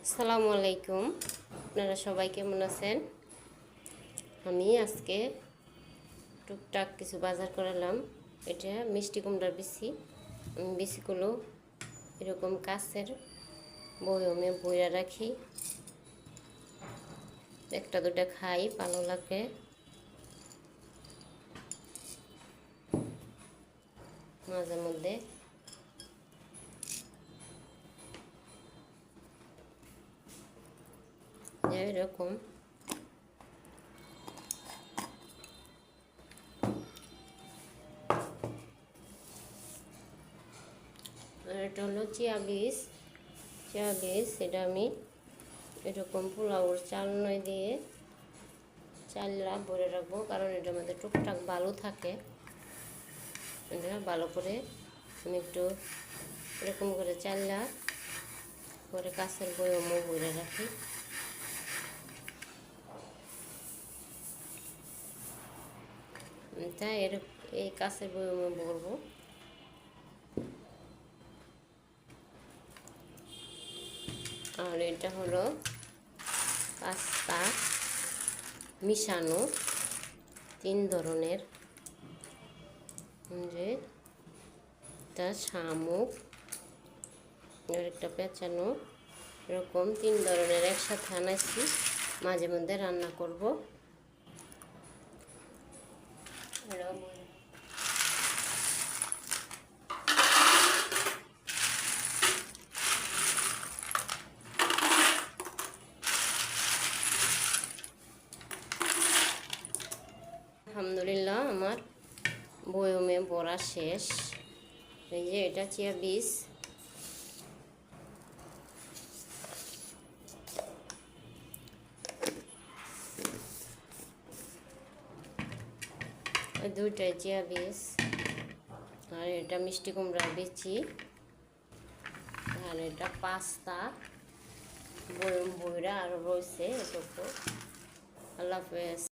আসসালামু আলাইকুম। আপনারা সবাই কেমন আছেন? আমি আজকে টুকটাক কিছু বাজার করালাম। এটা মিষ্টি কুমড়ার বিচি। আমি বিচিগুলো এরকম কাচের বয়মে বইরা রাখি। একটা দুটা খাই, ভালো লাগে। মাঝে মধ্যে এরকম এটা হলো চিয়া বীজ। এটা আমি এরকম পোলাওর চাল নয় দিয়ে চালটা ভরে রাখবো, কারণ এটার মধ্যে টুকটাক বালু থাকে। এটা ভালো করে আমি একটু এরকম করে চালটা পরে কাঁচের বয়মও ভরে রাখি। তাই এই কাঁচের বয়মে ভরবো। আর এটা হলো পাস্তা মিশানো 3 ধরনের, যে একটা শামুক আর একটা পেঁচানো, এরকম 3 ধরনের একসাথে আনাইছি। মাঝে মধ্যে রান্না করব। আলহামদুলিল্লাহ, আমার বয়মে ভরা শেষ। এই যে এটা চিয়া বীজ। দুইটাই চিয়া বীজ। আর এটা মিষ্টি কুমড়ার বিচি। আর এটা পাস্তা বয়ম বইরা আর রয়েছে এটুকু। আল্লাহ হাফেজ।